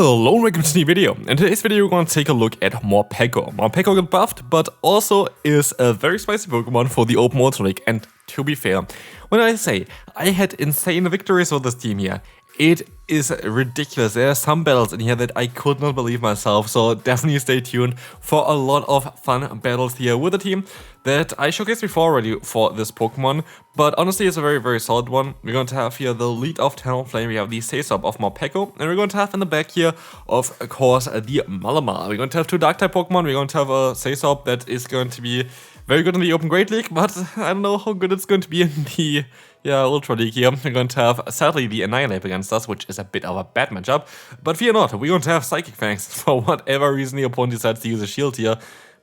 Hello and welcome to the new video. In today's video we're going to take a look at Morpeko. Morpeko got buffed, but also is a very spicy Pokemon for the open water league. And to be fair, when I say I had insane victories with this team here, it is ridiculous. There are some battles in here that I could not believe myself, so definitely stay tuned for a lot of fun battles here with the team that I showcased before already for this Pokemon, but honestly it's a very solid one. We're going to have here the lead of Talonflame, we have the Say-Sop of Morpeko, and we're going to have in the back here, of course, the Malamar. We're going to have two Dark-type Pokemon, we're going to have a Say-Sop that is going to be very good in the Open Great League, but I don't know how good it's going to be in the Ultra League here. We're going to have, sadly, the Annihilate against us, which is a bit of a bad matchup. But fear not, we're going to have Psychic Fangs for whatever reason the opponent decides to use a shield here.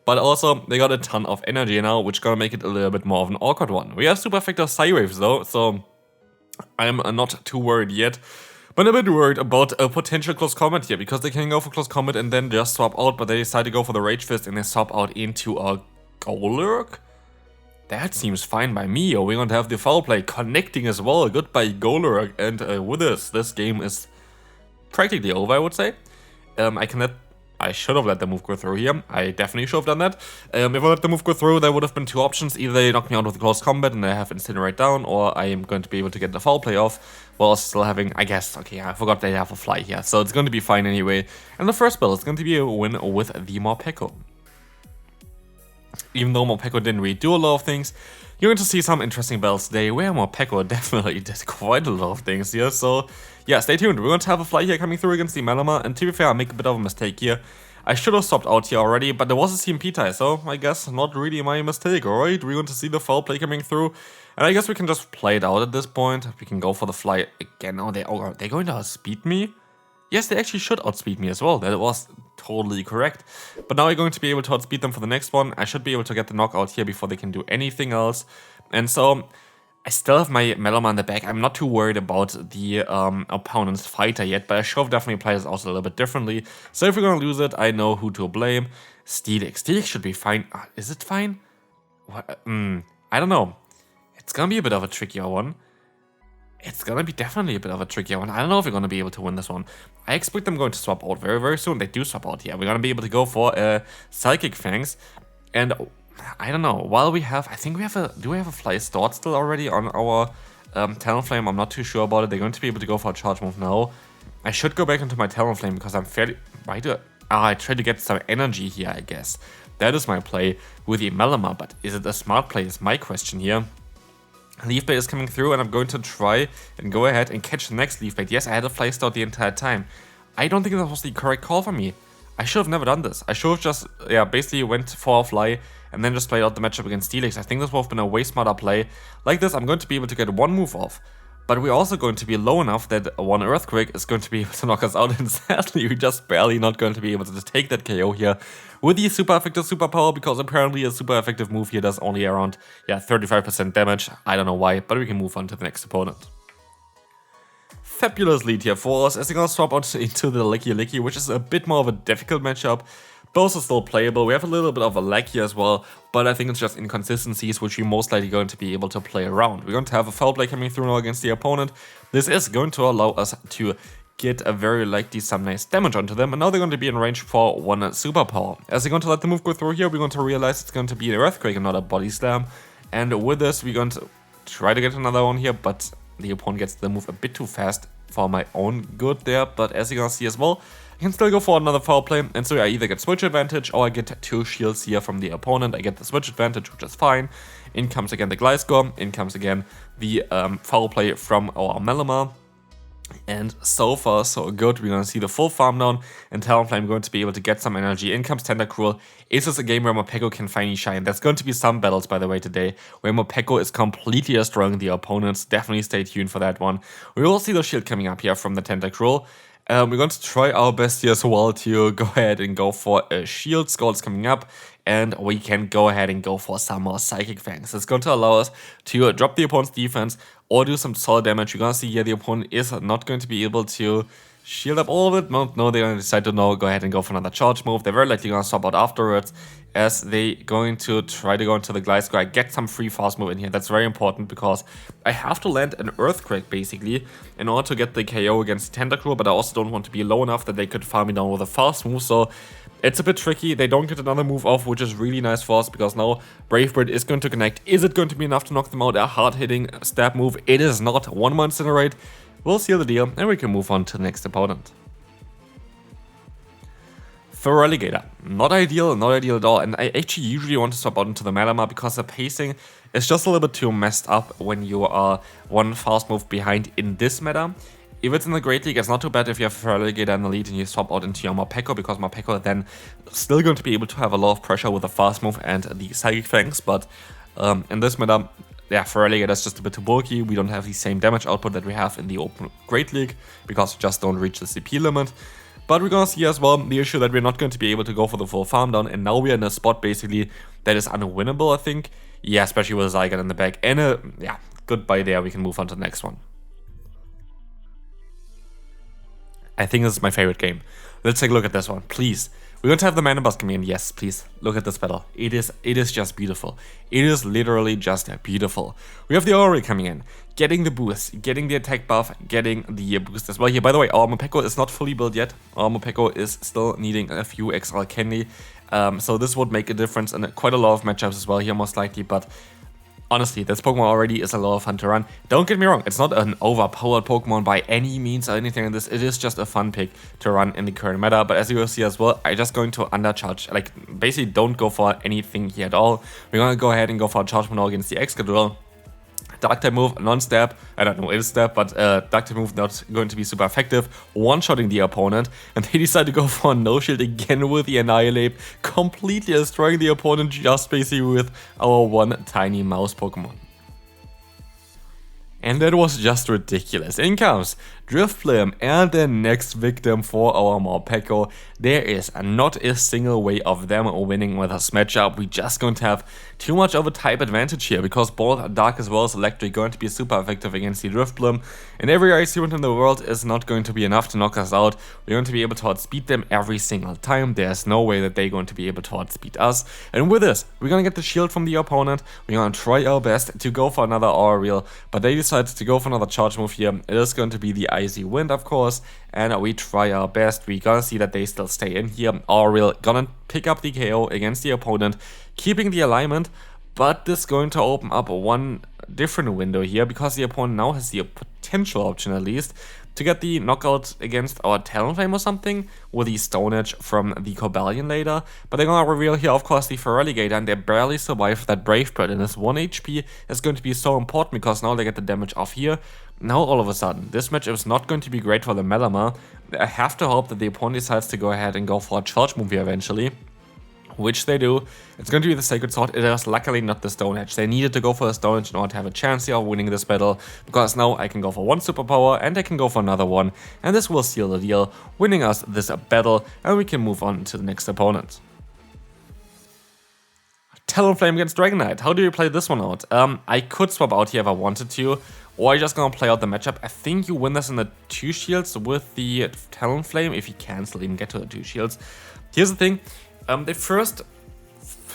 But also, they got a ton of energy now, which gonna make it a little bit more of an awkward one. We have super effective Psy-Waves though, so I'm not too worried yet. But I'm a bit worried about a potential close combat here, because they can go for close combat and then just swap out, but they decide to go for the Rage Fist and they swap out into a Golurk? That seems fine by me. Or we're going to have the Foul Play connecting as well. Goodbye Golurk. And with this game is practically over, I would say. I should have let the move go through here. I definitely should have done that. If I let the move go through, there would have been two options. Either they knock me out with the close combat and I have Incinerate down, or I am going to be able to get the Foul Play off, while still having, I guess, okay, I forgot they have a Fly here. So it's going to be fine anyway. And the first battle is going to be a win with the Morpeko. Even though Morpeko didn't really do a lot of things, you're going to see some interesting battles today where Morpeko definitely did quite a lot of things here. So yeah, stay tuned. We're going to have a Fly here coming through against the Malamar, and to be fair, I make a bit of a mistake here. I should have stopped out here already, but there was a CMP tie, so I guess not really my mistake, alright? We're going to see the Foul Play coming through, and I guess we can just play it out at this point. We can go for the Fly again. Oh, they're going to outspeed me? Yes, they actually should outspeed me as well. That was totally correct. But now we're going to be able to outspeed them for the next one. I should be able to get the knockout here before they can do anything else. And so I still have my Malamar in the back. I'm not too worried about the opponent's fighter yet, but I should have definitely played this also a little bit differently. So if we're going to lose it, I know who to blame. Steelix. Steelix should be fine. Is it fine? What? I don't know. It's going to be a bit of a trickier one. It's gonna be definitely a bit of a trickier one. I don't know if we're gonna be able to win this one. I expect them going to swap out very soon. They do swap out here. We're gonna be able to go for Psychic Fangs. And I don't know. While we have, I think we have a, do we have a Fly stored still already on our Talonflame? I'm not too sure about it. They're going to be able to go for a charge move now. I should go back into my Talonflame because I'm fairly, I try to get some energy here, I guess. That is my play with the Malamar, but is it a smart play is my question here. Leaf Blade is coming through, and I'm going to try and go ahead and catch the next Leaf Blade. Yes, I had a Fly Start the entire time. I don't think that was the correct call for me. I should have never done this. I should have just, basically went for a Fly and then just played out the matchup against Steelix. I think this would have been a way smarter play. Like this, I'm going to be able to get one move off. But we're also going to be low enough that one Earthquake is going to be able to knock us out, and sadly we're just barely not going to be able to take that KO here with the super effective superpower, because apparently a super effective move here does only around 35% damage. I don't know why, but we can move on to the next opponent. Fabulous lead here for us as they're gonna swap out into the Licky, which is a bit more of a difficult matchup. Both are still playable. We have a little bit of a lag here as well, but I think it's just inconsistencies which we're most likely going to be able to play around. We're going to have a Foul Play coming through now against the opponent. This is going to allow us to get a very likely some nice damage onto them, and now they're going to be in range for one superpower. As they're going to let the move go through here, we're going to realize it's going to be an Earthquake and not a Body Slam, and with this we're going to try to get another one here, but the opponent gets the move a bit too fast for my own good there. But as you're gonna see as well, I can still go for another Foul Play, and so I either get Switch Advantage or I get two shields here from the opponent. I get the Switch Advantage, which is fine. In comes again the Gliscor, in comes again the Foul Play from our Malamar. And so far, so good. We're going to see the full farm down, and Talonflame going to be able to get some energy. In comes Tentacruel. Is this a game where Morpeko can finally shine? There's going to be some battles, by the way, today, where Morpeko is completely destroying the opponents. Definitely stay tuned for that one. We will see the shield coming up here from the Tentacruel. We're going to try our best here as well to go ahead and go for a shield. Skull's coming up, and we can go ahead and go for some more Psychic Fangs. It's going to allow us to drop the opponent's defense or do some solid damage. You're going to see here the opponent is not going to be able to shield up all of it. No, they're going to decide to go ahead and go for another charge move. They're very likely going to swap out afterwards as they going to try to go into the Glide Square, get some free fast move in here. That's very important because I have to land an Earthquake basically in order to get the KO against the Tentacruel, but I also don't want to be low enough that they could farm me down with a fast move, so it's a bit tricky. They don't get another move off, which is really nice for us because now Brave Bird is going to connect. Is it going to be enough to knock them out? A hard-hitting stab move. It is not. 1-1 Incinerate. We'll seal the deal and we can move on to the next opponent. Feraligatr. Not ideal at all. And I actually usually want to swap out into the Malamar because the pacing is just a little bit too messed up when you are one fast move behind in this meta. If it's in the Great League, it's not too bad if you have Feraligatr in the lead and you swap out into your Morpeko, because Morpeko then still going to be able to have a lot of pressure with the fast move and the Psychic Fangs, but in this meta, yeah, Feraligatr is just a bit too bulky. We don't have the same damage output that we have in the open Great League, because we just don't reach the CP limit. But we're gonna see as well the issue that we're not going to be able to go for the full farm down, and now we're in a spot basically that is unwinnable, I think. Yeah, especially with a Zygarde in the back, and yeah, goodbye there, we can move on to the next one. I think this is my favorite game. Let's take a look at this one, please. We're going to have the Mana Bus coming in. Yes, please. Look at this battle. It is just beautiful. It is literally just beautiful. We have the Aura coming in, getting the boost, getting the attack buff, getting the boost as well here. By the way, our Morpeko is not fully built yet. Our Morpeko is still needing a few extra candy. So this would make a difference in quite a lot of matchups as well here, most likely. But honestly, this Pokemon already is a lot of fun to run. Don't get me wrong, it's not an overpowered Pokemon by any means or anything like this. It is just a fun pick to run in the current meta. But as you will see as well, I'm just going to undercharge. Like, basically don't go for anything here at all. We're going to go ahead and go for a charge move against the Excadrill. Dark type move, non-stab, I don't know, it is stab, but dark type move not going to be super effective, one-shotting the opponent, and they decide to go for a no-shield again with the Annihilate, completely destroying the opponent just basically with our one tiny mouse Pokemon. And that was just ridiculous. In comes Drifblim and the next victim for our Morpeko. There is not a single way of them winning with this matchup. We just going to have too much of a type advantage here because both Dark as well as Electric going to be super effective against the Drifblim. And every Ice Unit in the world is not going to be enough to knock us out. We're going to be able to outspeed them every single time. There's no way that they're going to be able to outspeed us. And with this, we're going to get the shield from the opponent. We're going to try our best to go for another Aura Reel, but they decide to go for another charge move here. It is going to be the Icy Wind, of course, and we try our best. We're gonna see that they still stay in here. Aura Reel gonna pick up the KO against the opponent, keeping the alignment, but this is going to open up one different window here because the opponent now has the potential option at least to get the knockout against our Talonflame or something with the Stone Edge from the Cobalion later. But they're gonna reveal here, of course, the Feraligatr, and they barely survive that Brave Bird, and this 1 HP is going to be so important because now they get the damage off here. Now all of a sudden, this match is not going to be great for the Malamar. I have to hope that the opponent decides to go ahead and go for a charge move here eventually, which they do. It's going to be the Sacred Sword. It is luckily not the Stone Edge. They needed to go for a Stone Edge in order to have a chance here of winning this battle, because now I can go for one superpower and I can go for another one, and this will seal the deal, winning us this battle, and we can move on to the next opponent. Talonflame against Dragonite. How do you play this one out? I could swap out here if I wanted to, or I'm just gonna play out the matchup. I think you win this in the 2 shields with the Talonflame, if you can still even get to the 2 shields. Here's the thing. The first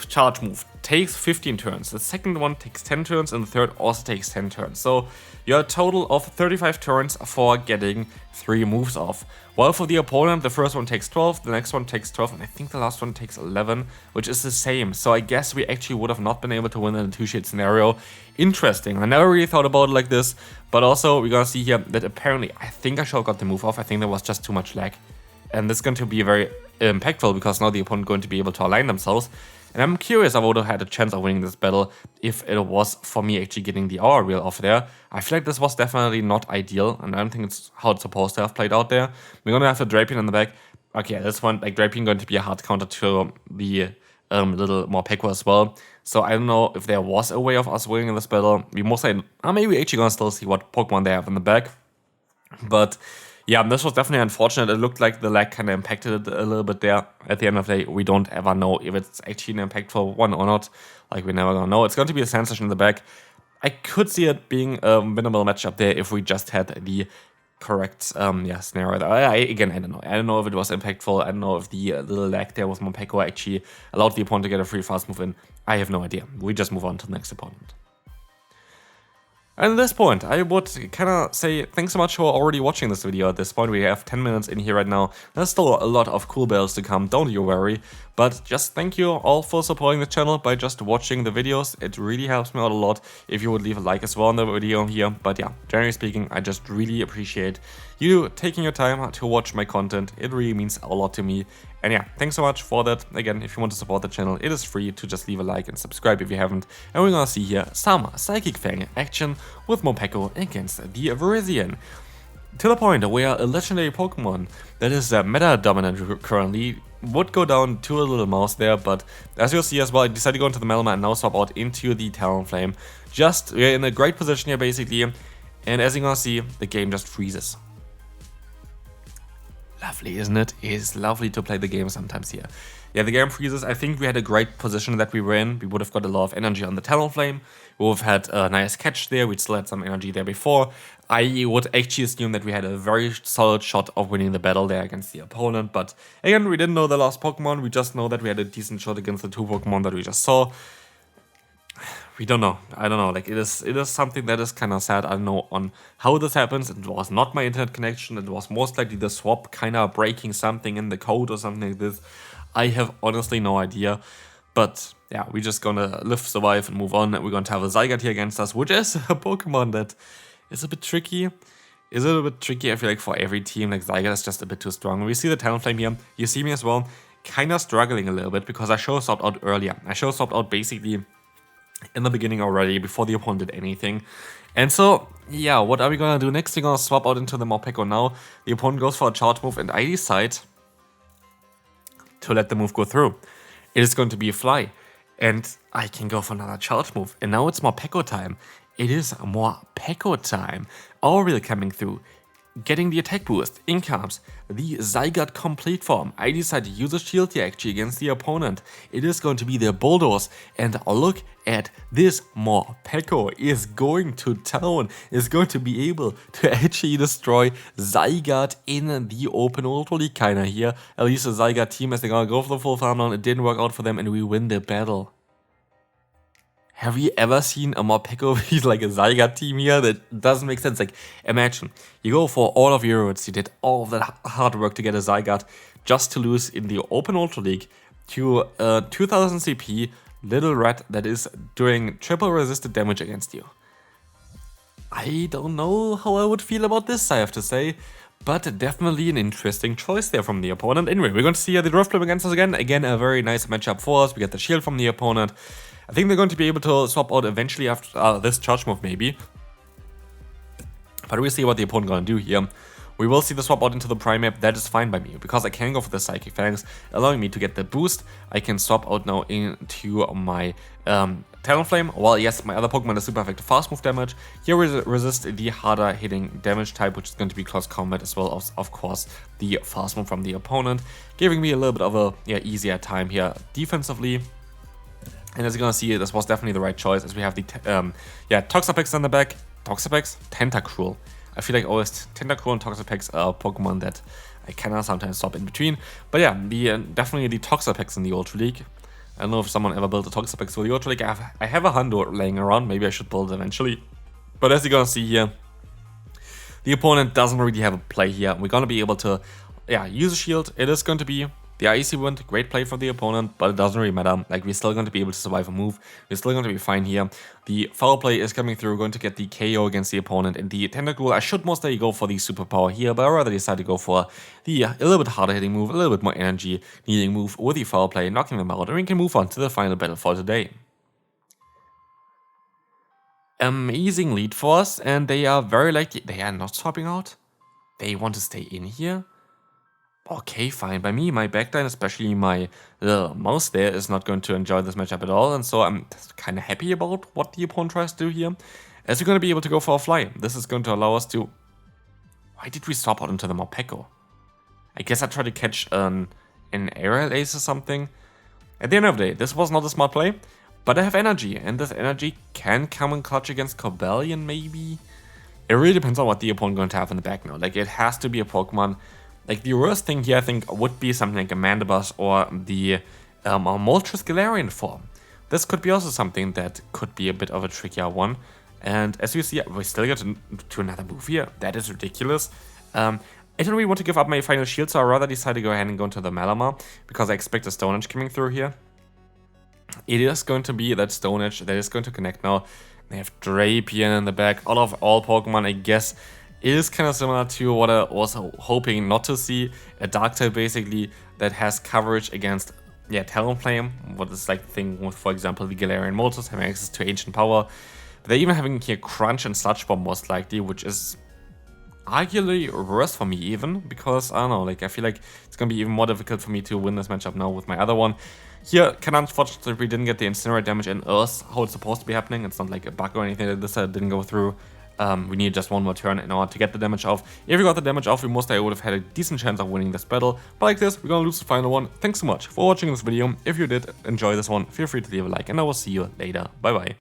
charge move takes 15 turns, the second one takes 10 turns, and the third also takes 10 turns. So you have a total of 35 turns for getting 3 moves off. While for the opponent, the first one takes 12, the next one takes 12, and I think the last one takes 11, which is the same. So I guess we actually would have not been able to win in a 2-shield scenario. Interesting. I never really thought about it like this, but also we're gonna see here that apparently I think I should have got the move off. I think there was just too much lag. And this is going to be very impactful because now the opponent going to be able to align themselves. And I'm curious, I would have had a chance of winning this battle if it was for me actually getting the Aura Reel off there. I feel like this was definitely not ideal, and I don't think it's how it's supposed to have played out there. We're going to have the Drapion in the back. Okay, this one, like Drapion going to be a hard counter to the little Morpeko as well. So I don't know if there was a way of us winning in this battle. We most likely, maybe we're actually going to still see what Pokemon they have in the back. But yeah, this was definitely unfortunate. It looked like the lag kind of impacted it a little bit there. At the end of the day, we don't ever know if it's actually an impactful one or not. Like, we're never gonna know. It's going to be a Sensation in the back. I could see it being a winnable matchup there if we just had the correct scenario. Again, I don't know. I don't know if it was impactful. I don't know if the little lag there with Morpeko actually allowed the opponent to get a free fast move in. I have no idea. We just move on to the next opponent. And at this point, I would kind of say thanks so much for already watching this video. At this point, we have 10 minutes in here right now. There's still a lot of cool battles to come, don't you worry. But just thank you all for supporting the channel by just watching the videos. It really helps me out a lot if you would leave a like as well on the video here. But yeah, generally speaking, I just really appreciate you taking your time to watch my content. It really means a lot to me. And yeah, thanks so much for that. Again, if you want to support the channel, it is free to just leave a like and subscribe if you haven't. And we're gonna see here some Psychic Fang action with Morpeko against the Virizion. To the point where a legendary Pokemon that is meta dominant currently would go down to a little mouse there, but as you'll see as well, I decided to go into the Melma and now swap out into the Talonflame. We're in a great position here basically, and as you're gonna see, the game just freezes. Lovely, isn't it? It is lovely to play the game sometimes here. Yeah, the game freezes. I think we had a great position that we were in. We would have got a lot of energy on the Talonflame. We would have had a nice catch there. We'd still had some energy there before. I would actually assume that we had a very solid shot of winning the battle there against the opponent. But again, we didn't know the last Pokemon. We just know that we had a decent shot against the two Pokemon that we just saw. We don't know. I don't know. Like it is something that is kind of sad. I don't know on how this happens. It was not my internet connection. It was most likely the swap kind of breaking something in the code or something like this. I have honestly no idea. But yeah, we're just gonna live, survive, and move on. We're going to have a Zygarde here against us, which is a Pokemon that is a bit tricky. Is it a bit tricky? I feel like for every team, like Zygarde is just a bit too strong. We see the Talonflame here. You see me as well, kind of struggling a little bit because I show swapped out earlier. I show swapped out basically in the beginning already, before the opponent did anything. And so, yeah, what are we gonna do next? We're gonna swap out into the Morpeko now. The opponent goes for a charge move, and I decide to let the move go through. It is going to be a fly, and I can go for another charge move. And now it's Morpeko time. It is Morpeko time. Aurel coming through. Getting the attack boost, in comes the Zygarde complete form. I decide to use a shield here actually against the opponent. It is going to be the Bulldoze, and look at this. Morpeko is going to town, is going to be able to actually destroy Zygarde in the open Ultra League kinda here. At least the Zygarde team as they're gonna go for the full farm down. It didn't work out for them and we win the battle. Have you ever seen a Morpeko beat like a Zygarde team here? That doesn't make sense. Like, imagine, you go for all of your routes, you did all of that hard work to get a Zygarde, just to lose in the Open Ultra League to a 2000 CP little rat that is doing triple resisted damage against you. I don't know how I would feel about this, I have to say. But definitely an interesting choice there from the opponent. Anyway, we're going to see the Drifblim against us again. Again, a very nice matchup for us. We get the shield from the opponent. I think they're going to be able to swap out eventually after this charge move maybe. But we'll see what the opponent gonna do here. We will see the swap out into the Primeape. That is fine by me because I can go for the Psychic Fangs, allowing me to get the boost. I can swap out now into my Talonflame. Well, yes, my other Pokemon is super effective fast move damage. Here we resist the harder hitting damage type, which is going to be close combat as well as, of course, the fast move from the opponent, giving me a little bit of a easier time here defensively. And as you're gonna see, this was definitely the right choice as we have the Toxapex on the back. Toxapex? Tentacruel. I feel like always Tentacruel and Toxapex are Pokemon that I cannot sometimes swap in between. But yeah, definitely the Toxapex in the Ultra League. I don't know if someone ever built a Toxapex for the Ultra League. I have a Hundo laying around. Maybe I should build it eventually. But as you're gonna see here, the opponent doesn't really have a play here. We're gonna be able to use a shield. It is going to be the Icy Wind, great play for the opponent, but it doesn't really matter. Like, we're still going to be able to survive a move. We're still going to be fine here. The foul play is coming through. We're going to get the KO against the opponent. And the Tentacruel, I should most likely go for the superpower here, but I rather decide to go for the a little bit harder hitting move, a little bit more energy needing move with the foul play, knocking them out. And we can move on to the final battle for today. Amazing lead for us, and they are very likely, they are not swapping out. They want to stay in here. Okay, fine by me. My backline, especially my little mouse there, is not going to enjoy this matchup at all. And so I'm kind of happy about what the opponent tries to do here. As we're going to be able to go for a fly. This is going to allow us to... Why did we swap out into the Morpeko? I guess I tried to catch an aerial ace or something. At the end of the day, this was not a smart play. But I have energy. And this energy can come in clutch against Cobalion, maybe? it really depends on what the opponent going to have in the back now. Like, it has to be a Pokemon. Like, the worst thing here, I think, would be something like a Mandibuzz or the Moltres Galarian form. This could be also something that could be a bit of a trickier one. And as you see, we still get to another move here. That is ridiculous. I don't really want to give up my final shield, so I'd rather decide to go ahead and go into the Malamar, because I expect a Stone Edge coming through here. It is going to be that Stone Edge that is going to connect now. They have Drapion in the back. All Pokemon, I guess, is kind of similar to what I was hoping not to see. A Dark-type, basically, that has coverage against, yeah, Talonflame. What is like the thing with, for example, the Galarian Moltres having access to Ancient Power. They're even having here Crunch and Sludge Bomb most likely, which is arguably worse for me even, because, I don't know, like, I feel like it's going to be even more difficult for me to win this matchup now with my other one. Here, kind of unfortunately, we didn't get the Incinerate damage in Earth, how it's supposed to be happening. It's not like a bug or anything like this that didn't go through. We need just one more turn in order to get the damage off. If we got the damage off, we most likely would have had a decent chance of winning this battle. But like this, we're gonna lose the final one. Thanks so much for watching this video. If you did enjoy this one, feel free to leave a like, and I will see you later. Bye bye.